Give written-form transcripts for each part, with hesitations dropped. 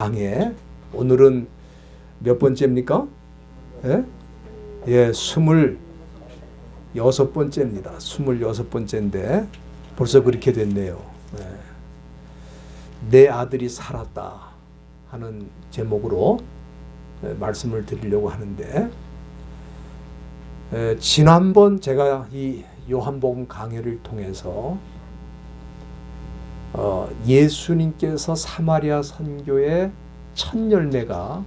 강해. 오늘은 몇 번째입니까? 예? 예, 26번째입니다. 26번째인데 벌써 그렇게 됐네요. 예. 내 아들이 살았다 하는 제목으로 말씀을 드리려고 하는데, 지난번 제가 이 요한복음 강해를 통해서 예수님께서 사마리아 선교의 첫 열매가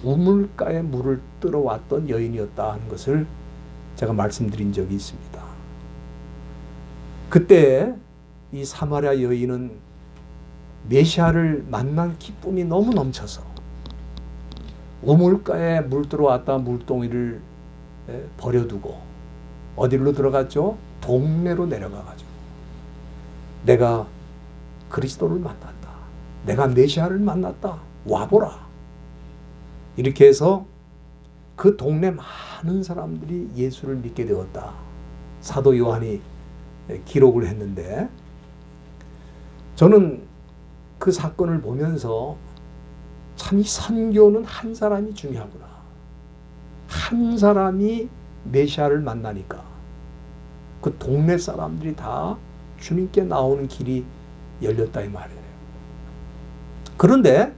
우물가에 물을 뜨러왔던 여인이었다 하는 것을 제가 말씀드린 적이 있습니다. 그때 이 사마리아 여인은 메시아를 만난 기쁨이 너무 넘쳐서 우물가에 물 들어왔다 물동이를 버려두고 어디로 들어갔죠? 동네로 내려가가지고 내가 그리스도를 만났다, 내가 메시아를 만났다, 와보라, 이렇게 해서 그 동네 많은 사람들이 예수를 믿게 되었다, 사도 요한이 기록을 했는데, 저는 그 사건을 보면서 참 이 선교는 한 사람이 중요하구나, 한 사람이 메시아를 만나니까 그 동네 사람들이 다 주님께 나오는 길이 열렸다 이 말이에요. 그런데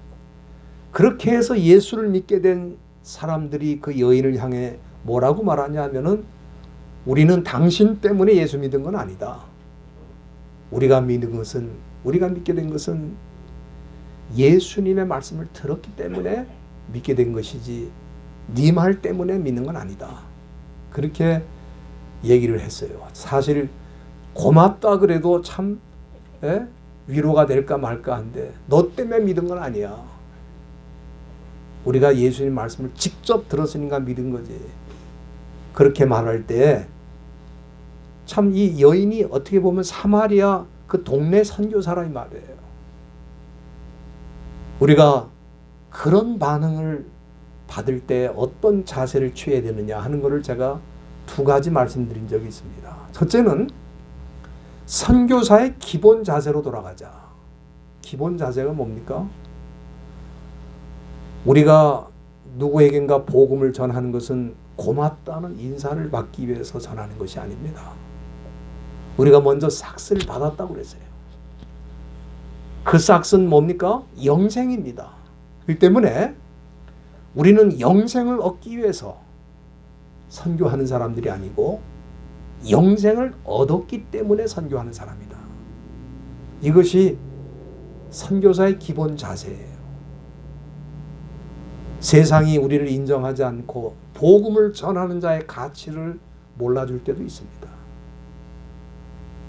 그렇게 해서 예수를 믿게 된 사람들이 그 여인을 향해 뭐라고 말하냐 하면은, 우리는 당신 때문에 예수 믿은 건 아니다. 우리가 믿게 된 것은 예수님의 말씀을 들었기 때문에 믿게 된 것이지 네 말 때문에 믿는 건 아니다. 그렇게 얘기를 했어요. 사실 고맙다 그래도 참 위로가 될까 말까 한데, 너 때문에 믿은 건 아니야. 우리가 예수님 말씀을 직접 들었으니까 믿은 거지. 그렇게 말할 때 참 이 여인이 어떻게 보면 사마리아 그 동네 선교사라이 말이에요. 우리가 그런 반응을 받을 때 어떤 자세를 취해야 되느냐 하는 것을 제가 두 가지 말씀드린 적이 있습니다. 첫째는 선교사의 기본 자세로 돌아가자. 기본 자세가 뭡니까? 우리가 누구에겐가 복음을 전하는 것은 고맙다는 인사를 받기 위해서 전하는 것이 아닙니다. 우리가 먼저 삭스를 받았다고 그랬어요. 그 삭스는 뭡니까? 영생입니다. 그렇기 때문에 우리는 영생을 얻기 위해서 선교하는 사람들이 아니고 영생을 얻었기 때문에 선교하는 사람이다. 이것이 선교사의 기본 자세예요. 세상이 우리를 인정하지 않고 복음을 전하는 자의 가치를 몰라줄 때도 있습니다.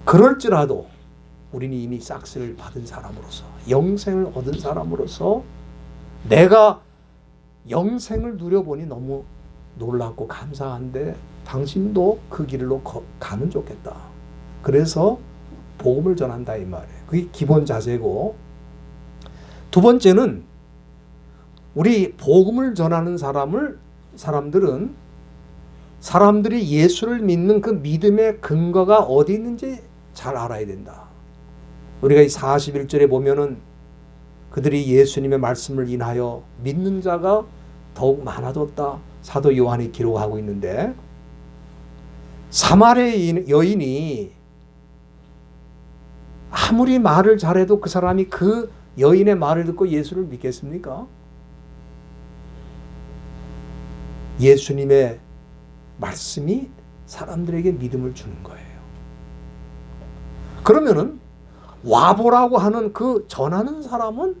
그럴지라도 우리는 이미 삭스를 받은 사람으로서, 영생을 얻은 사람으로서 내가 영생을 누려보니 너무 놀랍고 감사한데 당신도 그 길로 가면 좋겠다. 그래서 복음을 전한다 이 말이에요. 그게 기본 자세고, 두 번째는 우리 복음을 전하는 사람들이 예수를 믿는 그 믿음의 근거가 어디 있는지 잘 알아야 된다. 우리가 이 41절에 보면은 그들이 예수님의 말씀을 인하여 믿는 자가 더욱 많아졌다, 사도 요한이 기록하고 있는데, 사마리아 여인이 아무리 말을 잘해도 그 사람이 그 여인의 말을 듣고 예수를 믿겠습니까? 예수님의 말씀이 사람들에게 믿음을 주는 거예요. 그러면은 와보라고 하는 그 전하는 사람은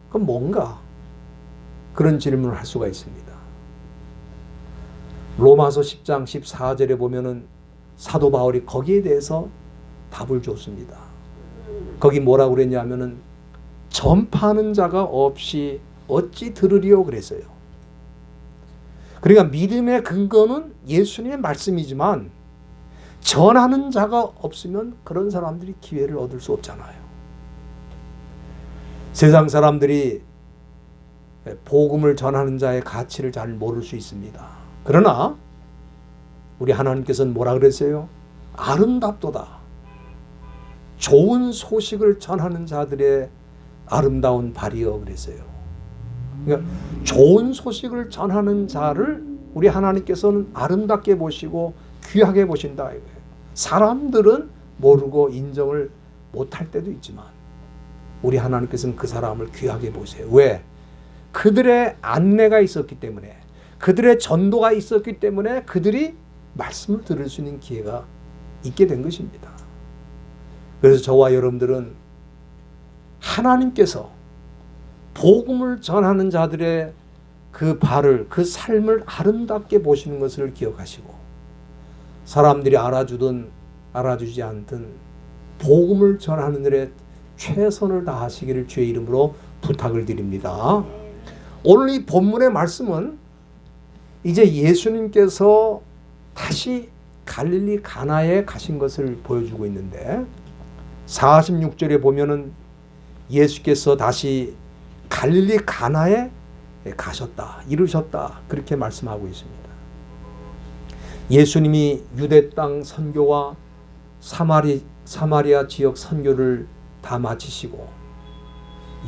그건 뭔가? 그런 질문을 할 수가 있습니다. 로마서 10장 14절에 보면은 사도 바울이 거기에 대해서 답을 줬습니다. 거기 뭐라고 그랬냐면은, 전파하는 자가 없이 어찌 들으리요 그랬어요. 그러니까 믿음의 근거는 예수님의 말씀이지만 전하는 자가 없으면 그런 사람들이 기회를 얻을 수 없잖아요. 세상 사람들이 복음을 전하는 자의 가치를 잘 모를 수 있습니다. 그러나 우리 하나님께서는 뭐라 그랬어요? 아름답도다. 좋은 소식을 전하는 자들의 아름다운 발이여 그랬어요. 그러니까 좋은 소식을 전하는 자를 우리 하나님께서는 아름답게 보시고 귀하게 보신다 이거예요. 사람들은 모르고 인정을 못할 때도 있지만 우리 하나님께서는 그 사람을 귀하게 보세요. 왜? 그들의 안내가 있었기 때문에, 그들의 전도가 있었기 때문에 그들이 말씀을 들을 수 있는 기회가 있게 된 것입니다. 그래서 저와 여러분들은 하나님께서 복음을 전하는 자들의 그 발을, 그 삶을 아름답게 보시는 것을 기억하시고, 사람들이 알아주든 알아주지 않든 복음을 전하는 일에 최선을 다하시기를 주의 이름으로 부탁을 드립니다. 오늘 이 본문의 말씀은 이제 예수님께서 다시 갈릴리 가나에 가신 것을 보여주고 있는데, 46절에 보면은 예수께서 다시 갈릴리 가나에 가셨다, 이르셨다, 그렇게 말씀하고 있습니다. 예수님이 유대 땅 선교와 사마리아 지역 선교를 다 마치시고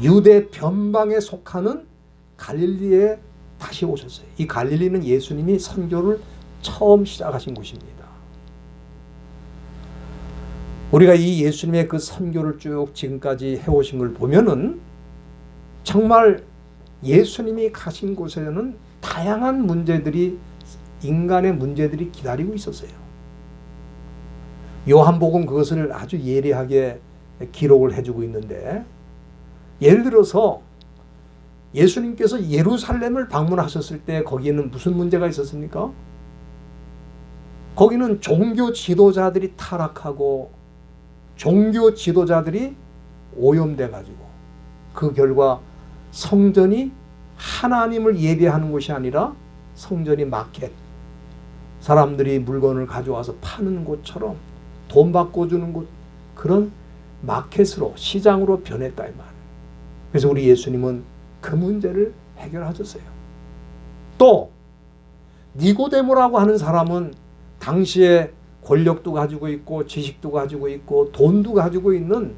유대 변방에 속하는 갈릴리에 다시 오셨어요. 이 갈릴리는 예수님이 선교를 처음 시작하신 곳입니다. 우리가 이 예수님의 그 선교를 쭉 지금까지 해오신 걸 보면은 정말 예수님이 가신 곳에는 다양한 문제들이, 인간의 문제들이 기다리고 있었어요. 요한복음 그것을 아주 예리하게 기록을 해주고 있는데, 예를 들어서 예수님께서 예루살렘을 방문하셨을 때 거기에는 무슨 문제가 있었습니까? 거기는 종교 지도자들이 타락하고 종교 지도자들이 오염돼 가지고 그 결과 성전이 하나님을 예배하는 곳이 아니라 성전이 마켓, 사람들이 물건을 가져와서 파는 곳처럼 돈 받고 주는 곳, 그런 마켓으로, 시장으로 변했다 이 말. 그래서 우리 예수님은 그 문제를 해결하셨어요. 또 니고데모라고 하는 사람은 당시에 권력도 가지고 있고 지식도 가지고 있고 돈도 가지고 있는,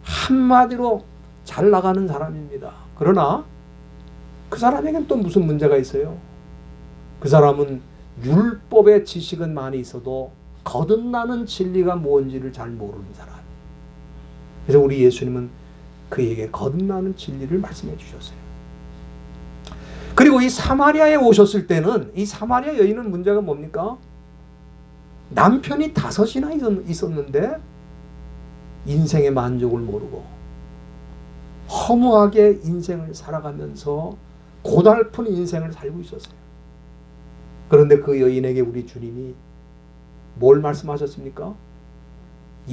한마디로 잘 나가는 사람입니다. 그러나 그 사람에겐 또 무슨 문제가 있어요? 그 사람은 율법의 지식은 많이 있어도 거듭나는 진리가 뭔지를 잘 모르는 사람. 그래서 우리 예수님은 그에게 거듭나는 진리를 말씀해 주셨어요. 그리고 이 사마리아에 오셨을 때는, 이 사마리아 여인은 문제가 뭡니까? 남편이 5이나 있었는데 인생의 만족을 모르고 허무하게 인생을 살아가면서 고달픈 인생을 살고 있었어요. 그런데 그 여인에게 우리 주님이 뭘 말씀하셨습니까?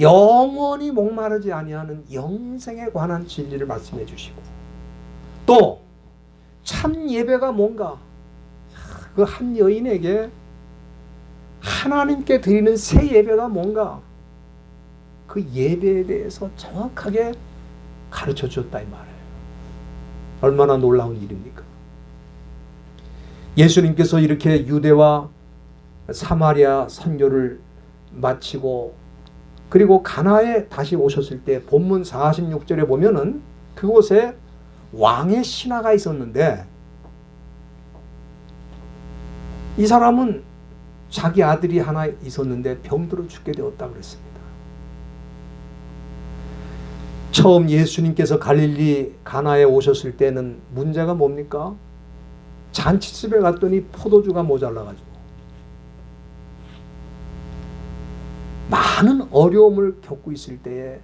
영원히 목마르지 아니하는 영생에 관한 진리를 말씀해 주시고, 또 참 예배가 뭔가, 그 한 여인에게 하나님께 드리는 새 예배가 뭔가, 그 예배에 대해서 정확하게 가르쳐 주셨다 이 말이에요. 얼마나 놀라운 일입니까? 예수님께서 이렇게 유대와 사마리아 선교를 마치고 그리고 가나에 다시 오셨을 때 본문 46절에 보면은 그곳에 왕의 신하가 있었는데, 이 사람은 자기 아들이 하나 있었는데 병들어 죽게 되었다고 그랬습니다. 처음 예수님께서 갈릴리 가나에 오셨을 때는 문제가 뭡니까? 잔치집에 갔더니 포도주가 모자라가지고 많은 어려움을 겪고 있을 때에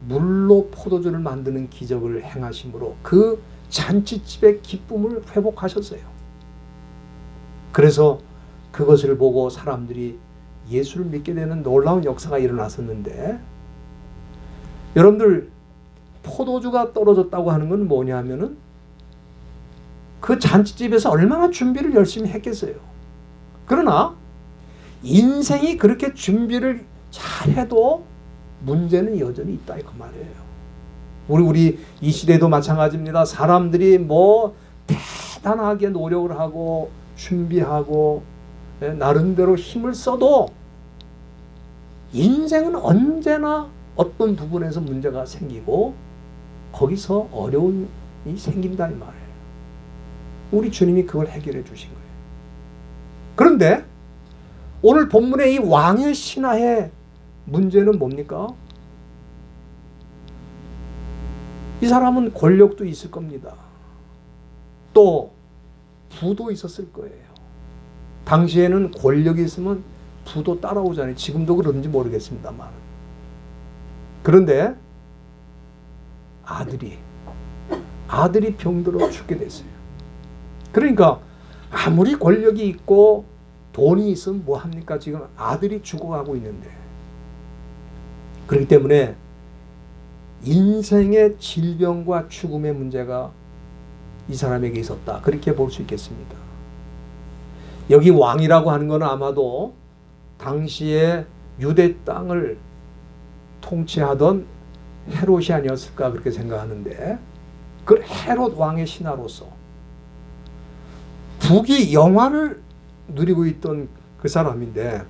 물로 포도주를 만드는 기적을 행하심으로 그 잔치집의 기쁨을 회복하셨어요. 그래서 그것을 보고 사람들이 예수를 믿게 되는 놀라운 역사가 일어났었는데, 여러분들 포도주가 떨어졌다고 하는 건 뭐냐면은 그 잔치집에서 얼마나 준비를 열심히 했겠어요. 그러나 인생이 그렇게 준비를 잘해도 문제는 여전히 있다 그 말이에요. 우리 이 시대도 마찬가지입니다. 사람들이 뭐 대단하게 노력을 하고 준비하고 나름대로 힘을 써도 인생은 언제나 어떤 부분에서 문제가 생기고 거기서 어려움이 생긴다 이 말이에요. 우리 주님이 그걸 해결해 주신 거예요. 그런데 오늘 본문의 이 왕의 신하의 문제는 뭡니까? 이 사람은 권력도 있을 겁니다. 또 부도 있었을 거예요. 당시에는 권력이 있으면 부도 따라오잖아요. 지금도 그런지 모르겠습니다만. 그런데 아들이 병들어 죽게 됐어요. 그러니까 아무리 권력이 있고 돈이 있으면 뭐합니까? 지금 아들이 죽어가고 있는데. 그렇기 때문에 인생의 질병과 죽음의 문제가 이 사람에게 있었다. 그렇게 볼 수 있겠습니다. 여기 왕이라고 하는 건 아마도 당시에 유대 땅을 통치하던 헤롯이 아니었을까 그렇게 생각하는데, 그 헤롯 왕의 신하로서 북이 영화를 누리고 있던 그 사람인데,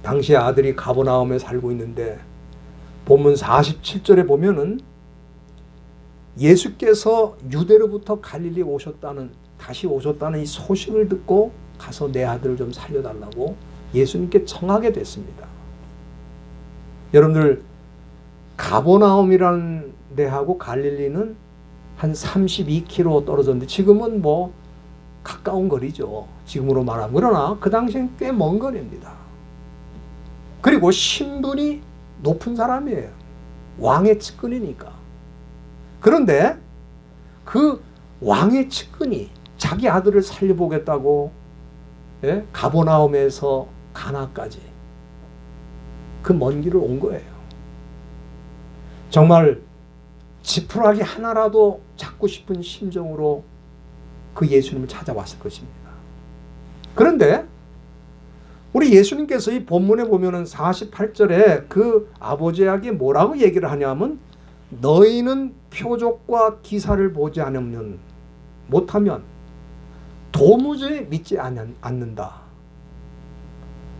당시에 아들이 가버나움에 살고 있는데 본문 47절에 보면은 예수께서 유대로부터 갈릴리 다시 오셨다는 이 소식을 듣고 가서 내 아들을 좀 살려달라고 예수님께 청하게 됐습니다. 여러분들, 가버나움이라는 데하고 갈릴리는 한 32km 떨어졌는데 지금은 뭐 가까운 거리죠. 지금으로 말하면. 그러나 그 당시엔 꽤 먼 거리입니다. 그리고 신분이 높은 사람이에요. 왕의 측근이니까. 그런데 그 왕의 측근이 자기 아들을 살려보겠다고 가버나움에서 가나까지 그 먼 길을 온 거예요. 정말 지푸라기 하나라도 잡고 싶은 심정으로 그 예수님을 찾아왔을 것입니다. 그런데 우리 예수님께서 이 본문에 보면은 48절에 그 아버지에게 뭐라고 얘기를 하냐면, 너희는 표적과 기사를 보지 못하면 도무지 믿지 않는다.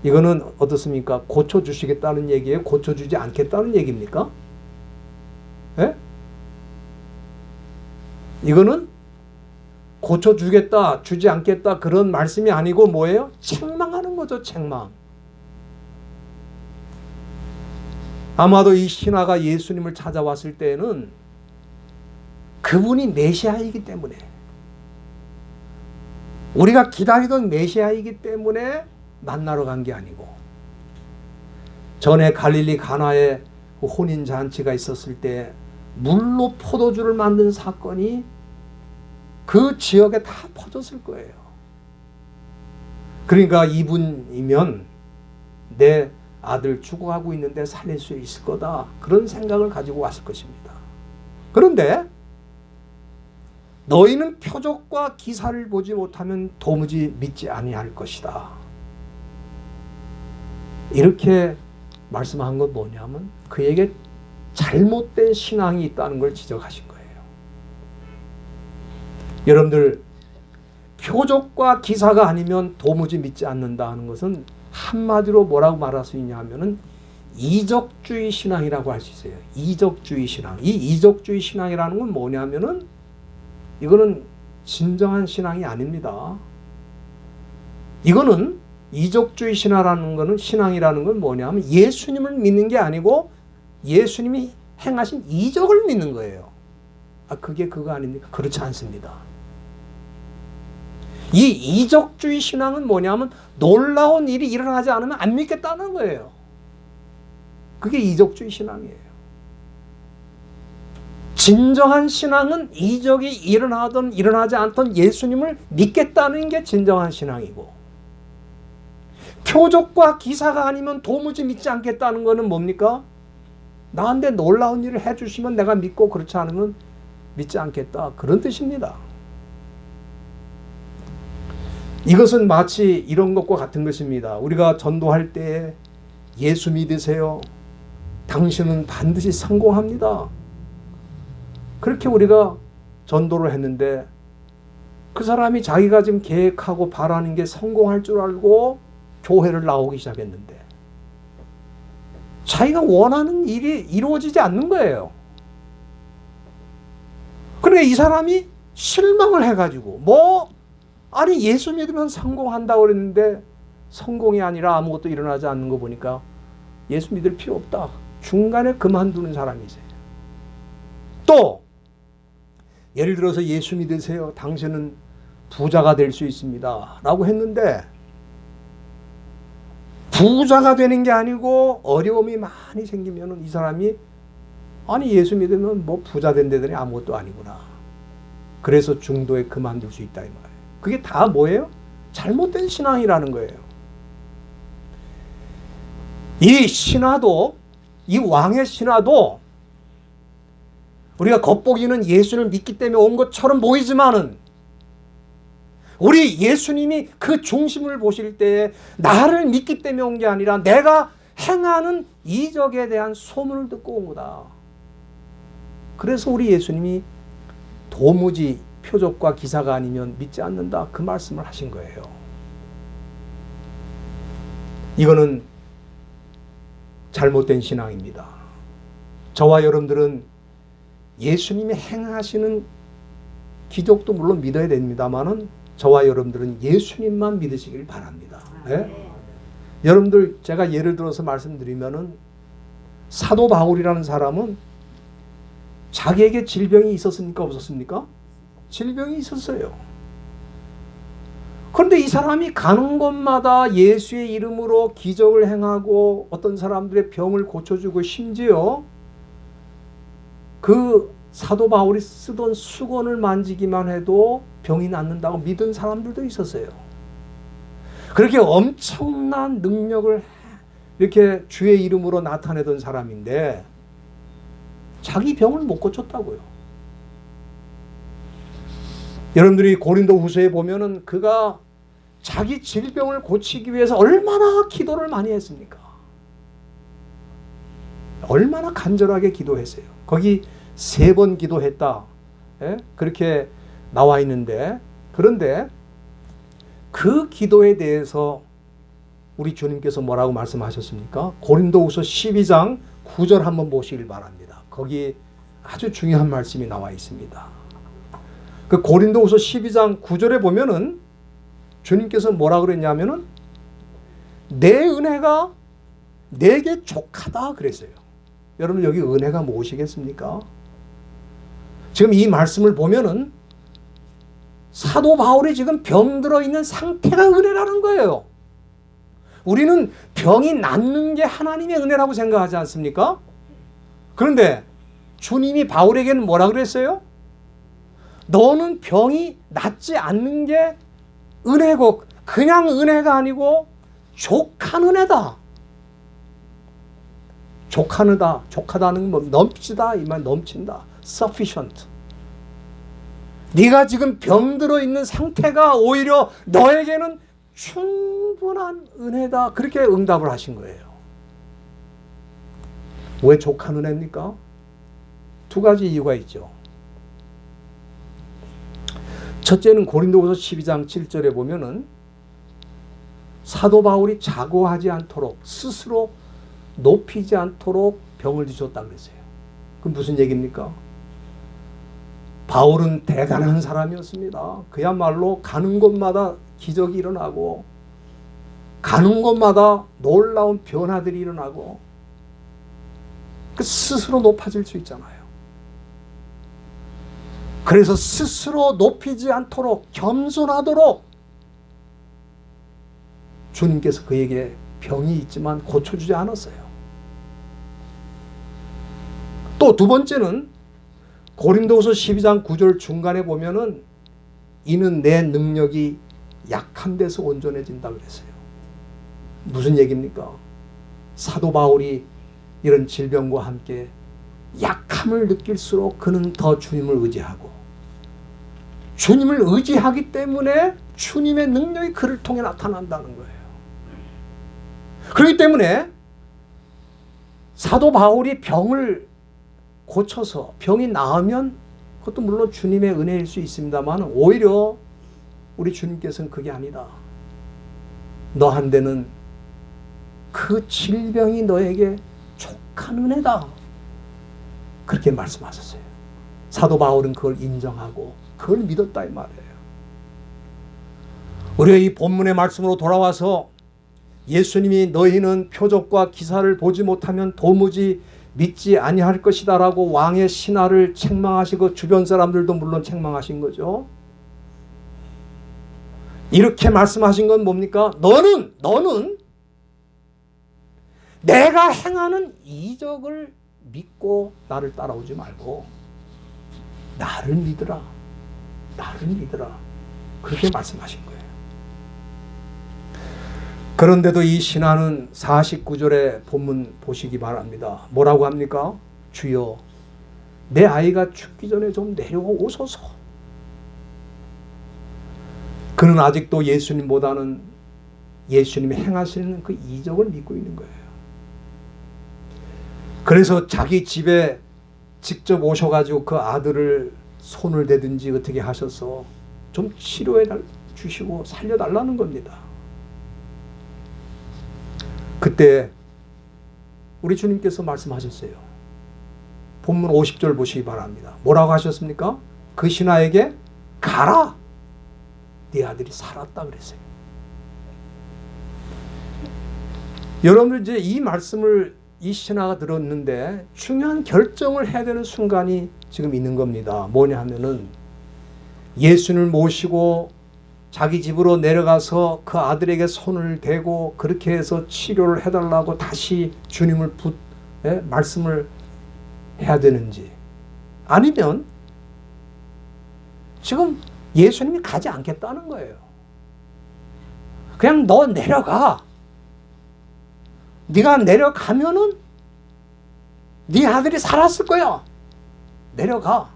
이거는 어떻습니까? 고쳐주시겠다는 얘기예요? 고쳐주지 않겠다는 얘기입니까? 예? 이거는 고쳐주겠다, 주지 않겠다 그런 말씀이 아니고 뭐예요? 책망하는 거죠. 책망. 아마도 이 신하가 예수님을 찾아왔을 때에는 그분이 메시아이기 때문에, 우리가 기다리던 메시아이기 때문에 만나러 간 게 아니고, 전에 갈릴리 가나에 그 혼인잔치가 있었을 때 물로 포도주를 만든 사건이 그 지역에 다 퍼졌을 거예요. 그러니까 이분이면 내 아들 죽어가고 있는데 살릴 수 있을 거다, 그런 생각을 가지고 왔을 것입니다. 그런데 너희는 표적과 기사를 보지 못하면 도무지 믿지 아니할 것이다. 이렇게 말씀한 건 뭐냐면 그에게 잘못된 신앙이 있다는 걸 지적하신 거예요. 여러분들, 표적과 기사가 아니면 도무지 믿지 않는다 하는 것은 한마디로 뭐라고 말할 수 있냐 하면은 이적주의 신앙이라고 할 수 있어요. 이적주의 신앙. 이 이적주의 신앙이라는 건 뭐냐면은 이거는 진정한 신앙이 아닙니다. 이거는 이적주의 신앙이라는 건 뭐냐면 예수님을 믿는 게 아니고 예수님이 행하신 이적을 믿는 거예요. 그게 그거 아닙니까? 그렇지 않습니다. 이 이적주의 신앙은 뭐냐면 놀라운 일이 일어나지 않으면 안 믿겠다는 거예요. 그게 이적주의 신앙이에요. 진정한 신앙은 이적이 일어나든 일어나지 않든 예수님을 믿겠다는 게 진정한 신앙이고, 표적과 기사가 아니면 도무지 믿지 않겠다는 것은 뭡니까? 나한테 놀라운 일을 해주시면 내가 믿고 그렇지 않으면 믿지 않겠다, 그런 뜻입니다. 이것은 마치 이런 것과 같은 것입니다. 우리가 전도할 때 예수 믿으세요, 당신은 반드시 성공합니다, 그렇게 우리가 전도를 했는데 그 사람이 자기가 지금 계획하고 바라는 게 성공할 줄 알고 교회를 나오기 시작했는데 자기가 원하는 일이 이루어지지 않는 거예요. 그러니까 이 사람이 실망을 해가지고 아니 예수 믿으면 성공한다고 그랬는데 성공이 아니라 아무것도 일어나지 않는 거 보니까 예수 믿을 필요 없다. 중간에 그만두는 사람이 있어요. 또 예를 들어서 예수 믿으세요. 당신은 부자가 될 수 있습니다. 라고 했는데 부자가 되는 게 아니고 어려움이 많이 생기면 이 사람이 아니 예수 믿으면 부자 된다더니 아무것도 아니구나. 그래서 중도에 그만둘 수 있다 이 말이에요. 그게 다 뭐예요? 잘못된 신앙이라는 거예요. 이 신화도, 이 왕의 신화도 우리가 겉보기는 예수를 믿기 때문에 온 것처럼 보이지만은 우리 예수님이 그 중심을 보실 때에 나를 믿기 때문에 온 게 아니라 내가 행하는 이적에 대한 소문을 듣고 온 거다. 그래서 우리 예수님이 도무지 표적과 기사가 아니면 믿지 않는다. 그 말씀을 하신 거예요. 이거는 잘못된 신앙입니다. 저와 여러분들은 예수님이 행하시는 기적도 물론 믿어야 됩니다만은 저와 여러분들은 예수님만 믿으시길 바랍니다. 네? 여러분들 제가 예를 들어서 말씀드리면은 사도 바울이라는 사람은 자기에게 질병이 있었습니까? 없었습니까? 질병이 있었어요. 그런데 이 사람이 가는 곳마다 예수의 이름으로 기적을 행하고 어떤 사람들의 병을 고쳐주고 심지어 그 사도 바울이 쓰던 수건을 만지기만 해도 병이 낫는다고 믿은 사람들도 있었어요. 그렇게 엄청난 능력을 이렇게 주의 이름으로 나타내던 사람인데 자기 병을 못 고쳤다고요. 여러분들이 고린도후서에 보면은 그가 자기 질병을 고치기 위해서 얼마나 기도를 많이 했습니까? 얼마나 간절하게 기도했어요. 거기 3번 기도했다. 예? 그렇게 나와 있는데 그런데 그 기도에 대해서 우리 주님께서 뭐라고 말씀하셨습니까? 고린도후서 12장 9절 한번 보시길 바랍니다. 거기 아주 중요한 말씀이 나와 있습니다. 그 고린도후서 12장 9절에 보면은 주님께서 뭐라 그랬냐면은 내 은혜가 내게 족하다 그랬어요. 여러분 여기 은혜가 무엇이겠습니까? 지금 이 말씀을 보면은 사도 바울이 지금 병들어 있는 상태가 은혜라는 거예요. 우리는 병이 낫는 게 하나님의 은혜라고 생각하지 않습니까? 그런데 주님이 바울에게는 뭐라 그랬어요? 너는 병이 낫지 않는 게 은혜고 그냥 은혜가 아니고 족한 은혜다. 족하다는 건 넘치다 이 말 넘친다. sufficient. 네가 지금 병들어 있는 상태가 오히려 너에게는 충분한 은혜다. 그렇게 응답을 하신 거예요. 왜 족한 은혜입니까? 2가지 이유가 있죠. 첫째는 고린도후서 12장 7절에 보면은 사도 바울이 자고하지 않도록 스스로 높이지 않도록 병을 주셨다 그랬어요. 그럼 무슨 얘기입니까? 바울은 대단한 사람이었습니다. 그야말로 가는 곳마다 기적이 일어나고 가는 곳마다 놀라운 변화들이 일어나고 그 스스로 높아질 수 있잖아요. 그래서 스스로 높이지 않도록 겸손하도록 주님께서 그에게 병이 있지만 고쳐주지 않았어요. 또 2번째는 고린도후서 12장 9절 중간에 보면은 이는 내 능력이 약한 데서 온전해진다 그랬어요. 무슨 얘기입니까? 사도 바울이 이런 질병과 함께 약함을 느낄수록 그는 더 주님을 의지하고 주님을 의지하기 때문에 주님의 능력이 그를 통해 나타난다는 거예요. 그렇기 때문에 사도 바울이 병을 고쳐서 병이 나으면 그것도 물론 주님의 은혜일 수 있습니다만 오히려 우리 주님께서는 그게 아니다. 너한테는 그 질병이 너에게 족한 은혜다. 그렇게 말씀하셨어요. 사도 바울은 그걸 인정하고 그걸 믿었다 이 말이에요. 우리가 이 본문의 말씀으로 돌아와서 예수님이 너희는 표적과 기사를 보지 못하면 도무지 믿지 아니할 것이다 라고 왕의 신하를 책망하시고 주변 사람들도 물론 책망하신 거죠. 이렇게 말씀하신 건 뭡니까? 너는 내가 행하는 이적을 믿고 나를 따라오지 말고 나를 믿으라. 그렇게 말씀하신 거예요. 그런데도 이 신하는 49절의 본문 보시기 바랍니다. 뭐라고 합니까? 주여, 내 아이가 죽기 전에 좀 내려오소서. 그는 아직도 예수님보다는 예수님이 행하시는 그 이적을 믿고 있는 거예요. 그래서 자기 집에 직접 오셔가지고 그 아들을 손을 대든지 어떻게 하셔서 좀 치료해 주시고 살려달라는 겁니다. 그때 우리 주님께서 말씀하셨어요. 본문 50절 보시기 바랍니다. 뭐라고 하셨습니까? 그 신하에게 가라. 네 아들이 살았다 그랬어요. 여러분들 이제 이 말씀을 이 신하가 들었는데 중요한 결정을 해야 되는 순간이 지금 있는 겁니다. 뭐냐 하면은 예수님을 모시고 자기 집으로 내려가서 그 아들에게 손을 대고 그렇게 해서 치료를 해달라고 다시 주님을 말씀을 해야 되는지, 아니면 지금 예수님이 가지 않겠다는 거예요. 그냥 너 내려가. 네가 내려가면은 네 아들이 살았을 거야. 내려가.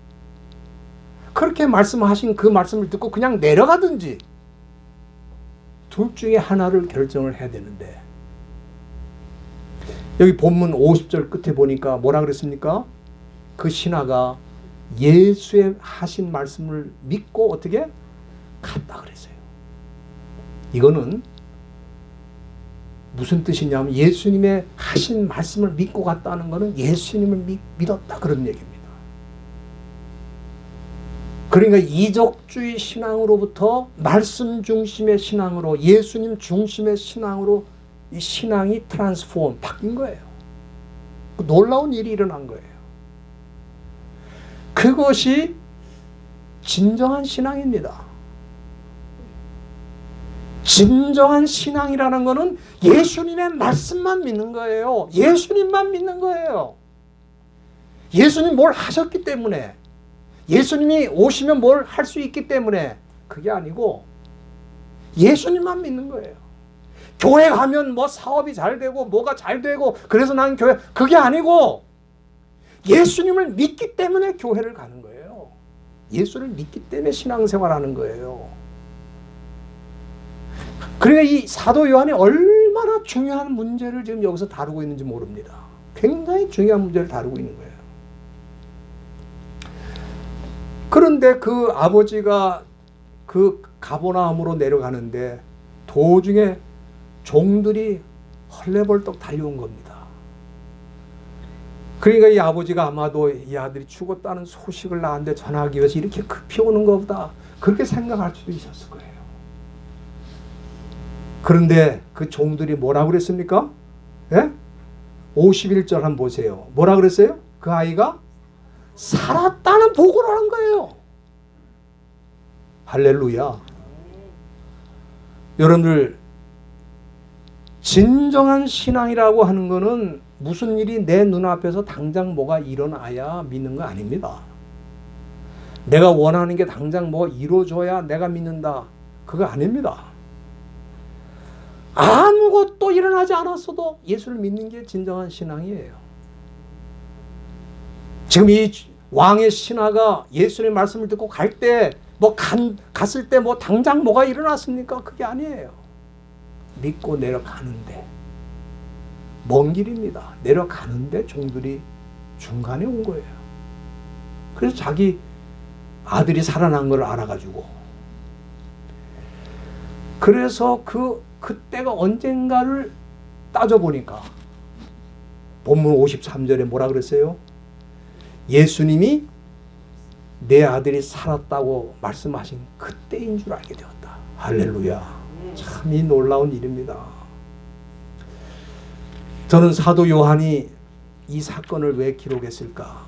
그렇게 말씀하신 그 말씀을 듣고 그냥 내려가든지 둘 중에 하나를 결정을 해야 되는데, 여기 본문 50절 끝에 보니까 뭐라 그랬습니까? 그 신하가 예수의 하신 말씀을 믿고 어떻게 갔다 그랬어요. 이거는 무슨 뜻이냐면 예수님의 하신 말씀을 믿고 갔다는 것은 예수님을 믿었다 그런 얘기입니다. 그러니까 이적주의 신앙으로부터 말씀 중심의 신앙으로, 예수님 중심의 신앙으로 이 신앙이 트랜스폼, 바뀐 거예요. 놀라운 일이 일어난 거예요. 그것이 진정한 신앙입니다. 진정한 신앙이라는 것은 예수님의 말씀만 믿는 거예요. 예수님만 믿는 거예요. 예수님 뭘 하셨기 때문에, 예수님이 오시면 뭘 할 수 있기 때문에 그게 아니고 예수님만 믿는 거예요. 교회 가면 뭐 사업이 잘 되고 뭐가 잘 되고 그래서 나는 교회, 그게 아니고 예수님을 믿기 때문에 교회를 가는 거예요. 예수를 믿기 때문에 신앙생활하는 거예요. 그러니까 이 사도 요한이 얼마나 중요한 문제를 지금 여기서 다루고 있는지 모릅니다. 굉장히 중요한 문제를 다루고 있는 거예요. 그런데 그 아버지가 그 가버나움으로 내려가는데 도중에 종들이 헐레벌떡 달려온 겁니다. 그러니까 이 아버지가 아마도 이 아들이 죽었다는 소식을 나한테 전하기 위해서 이렇게 급히 오는 것보다 그렇게 생각할 수도 있었을 거예요. 그런데 그 종들이 뭐라고 그랬습니까? 예? 51절 한번 보세요. 뭐라 그랬어요? 그 아이가 살았다는 보고를 한 거예요. 할렐루야. 여러분들, 진정한 신앙이라고 하는 거는 무슨 일이 내 눈앞에서 당장 뭐가 일어나야 믿는 거 아닙니다. 내가 원하는 게 당장 뭐가 이루어져야 내가 믿는다, 그거 아닙니다. 아무것도 일어나지 않았어도 예수를 믿는 게 진정한 신앙이에요. 지금 이 왕의 신하가 예수님의 말씀을 듣고 갈 때 갔을 때 뭐 당장 뭐가 일어났습니까? 그게 아니에요. 믿고 내려가는데, 먼 길입니다. 내려가는데 종들이 중간에 온 거예요. 그래서 자기 아들이 살아난 걸 알아가지고, 그래서 그때가 언젠가를 따져보니까 본문 53절에 뭐라 그랬어요? 예수님이 내 아들이 살았다고 말씀하신 그때인 줄 알게 되었다. 할렐루야. 참 이 놀라운 일입니다. 저는 사도 요한이 이 사건을 왜 기록했을까?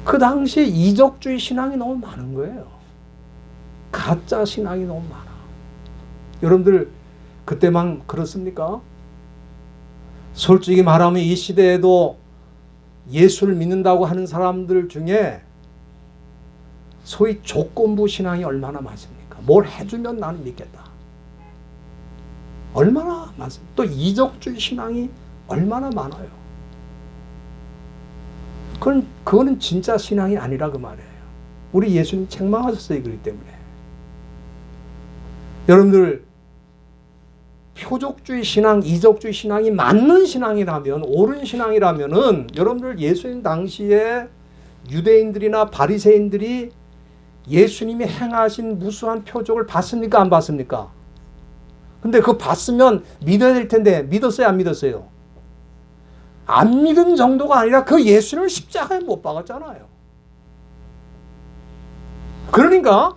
그 당시에 이적주의 신앙이 너무 많은 거예요. 가짜 신앙이 너무 많아. 여러분들 그때만 그렇습니까? 솔직히 말하면 이 시대에도 예수를 믿는다고 하는 사람들 중에 소위 조건부 신앙이 얼마나 많습니까? 뭘 해주면 나는 믿겠다. 얼마나 많습니까? 또 이적주의 신앙이 얼마나 많아요. 그거는 진짜 신앙이 아니라 그 말이에요. 우리 예수님 책망하셨어요. 그렇기 때문에. 여러분들 표적주의 신앙, 이적주의 신앙이 맞는 신앙이라면, 옳은 신앙이라면은 여러분들 예수님 당시에 유대인들이나 바리새인들이 예수님이 행하신 무수한 표적을 봤습니까? 안 봤습니까? 근데 그거 봤으면 믿어야 될 텐데 믿었어요? 안 믿었어요? 안 믿은 정도가 아니라 그 예수님을 십자가에 못 박았잖아요. 그러니까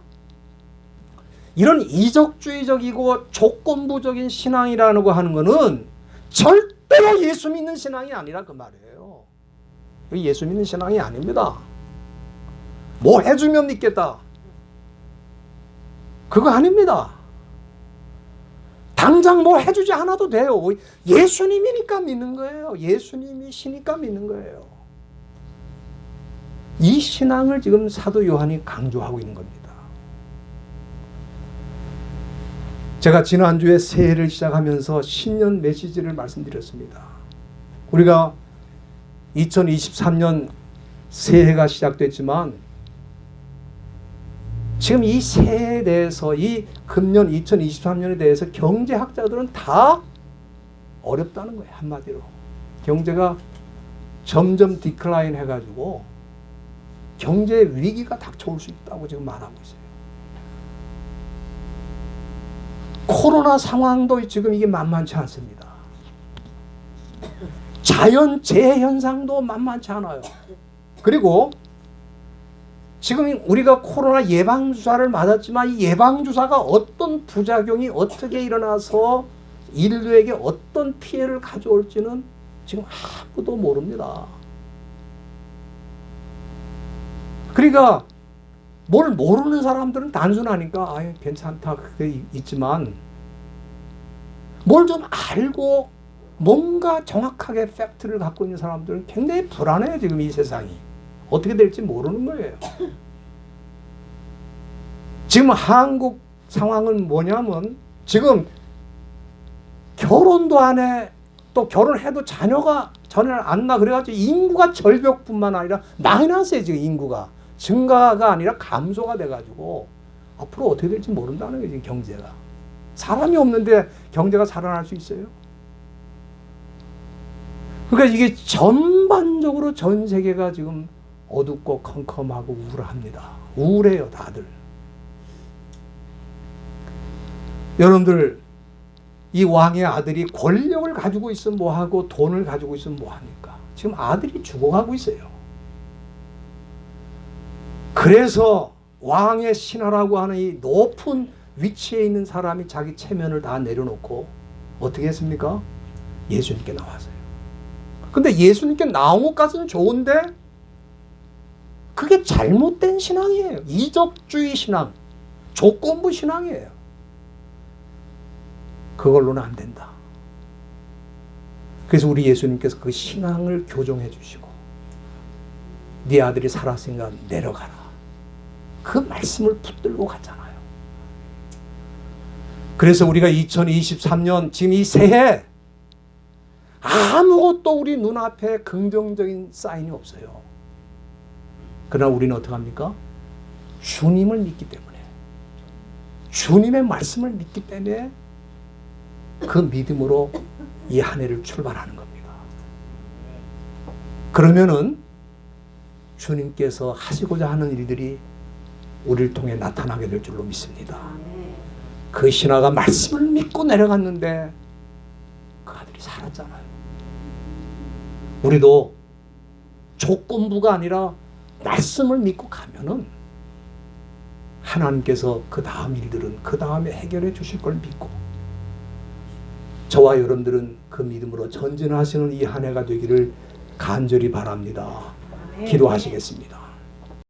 이런 이적주의적이고 조건부적인 신앙이라는 거 하는 거는 절대로 예수 믿는 신앙이 아니라 그 말이에요. 예수 믿는 신앙이 아닙니다. 뭐 해주면 믿겠다. 그거 아닙니다. 당장 뭐 해주지 않아도 돼요. 예수님이니까 믿는 거예요. 예수님이시니까 믿는 거예요. 이 신앙을 지금 사도 요한이 강조하고 있는 겁니다. 제가 지난주에 새해를 시작하면서 신년 메시지를 말씀드렸습니다. 우리가 2023년 새해가 시작됐지만 지금 이 새해에 대해서, 이 금년 2023년에 대해서 경제학자들은 다 어렵다는 거예요. 한마디로. 경제가 점점 디클라인 해가지고 경제 위기가 닥쳐올 수 있다고 지금 말하고 있어요. 코로나 상황도 지금 이게 만만치 않습니다. 자연 재해 현상도 만만치 않아요. 그리고 지금 우리가 코로나 예방주사를 맞았지만 이 예방주사가 어떤 부작용이 어떻게 일어나서 인류에게 어떤 피해를 가져올지는 지금 아무도 모릅니다. 그러니까 뭘 모르는 사람들은 단순하니까 아유 괜찮다 그게 있지만 뭘 좀 알고 뭔가 정확하게 팩트를 갖고 있는 사람들은 굉장히 불안해요. 지금 이 세상이 어떻게 될지 모르는 거예요. 지금 한국 상황은 뭐냐면 지금 결혼도 안 해, 또 결혼해도 자녀가 안 나. 그래가지고 인구가 절벽뿐만 아니라 마이너스에 지금 인구가 증가가 아니라 감소가 돼가지고 앞으로 어떻게 될지 모른다는 거예요. 지금 경제가. 사람이 없는데 경제가 살아날 수 있어요? 그러니까 이게 전반적으로 전 세계가 지금 어둡고 컴컴하고 우울합니다. 우울해요, 다들. 여러분들, 이 왕의 아들이 권력을 가지고 있으면 뭐하고 돈을 가지고 있으면 뭐합니까? 지금 아들이 죽어가고 있어요. 그래서 왕의 신하라고 하는 이 높은 위치에 있는 사람이 자기 체면을 다 내려놓고 어떻게 했습니까? 예수님께 나왔어요. 근데 예수님께 나온 것까지는 좋은데 그게 잘못된 신앙이에요. 이적주의 신앙, 조건부 신앙이에요. 그걸로는 안 된다. 그래서 우리 예수님께서 그 신앙을 교정해 주시고 네 아들이 살았으니까 내려가라. 그 말씀을 붙들고 갔잖아요. 그래서 우리가 2023년 지금 이 새해 아무것도 우리 눈앞에 긍정적인 사인이 없어요. 그러나 우리는 어떻게 합니까? 주님을 믿기 때문에, 주님의 말씀을 믿기 때문에 그 믿음으로 이 한 해를 출발하는 겁니다. 그러면은 주님께서 하시고자 하는 일들이 우리를 통해 나타나게 될 줄로 믿습니다. 그 신하가 말씀을 믿고 내려갔는데 그 아들이 살았잖아요. 우리도 조건부가 아니라 말씀을 믿고 가면은 하나님께서 그 다음 일들은 그 다음에 해결해 주실 걸 믿고 저와 여러분들은 그 믿음으로 전진하시는 이 한 해가 되기를 간절히 바랍니다. 기도하시겠습니다.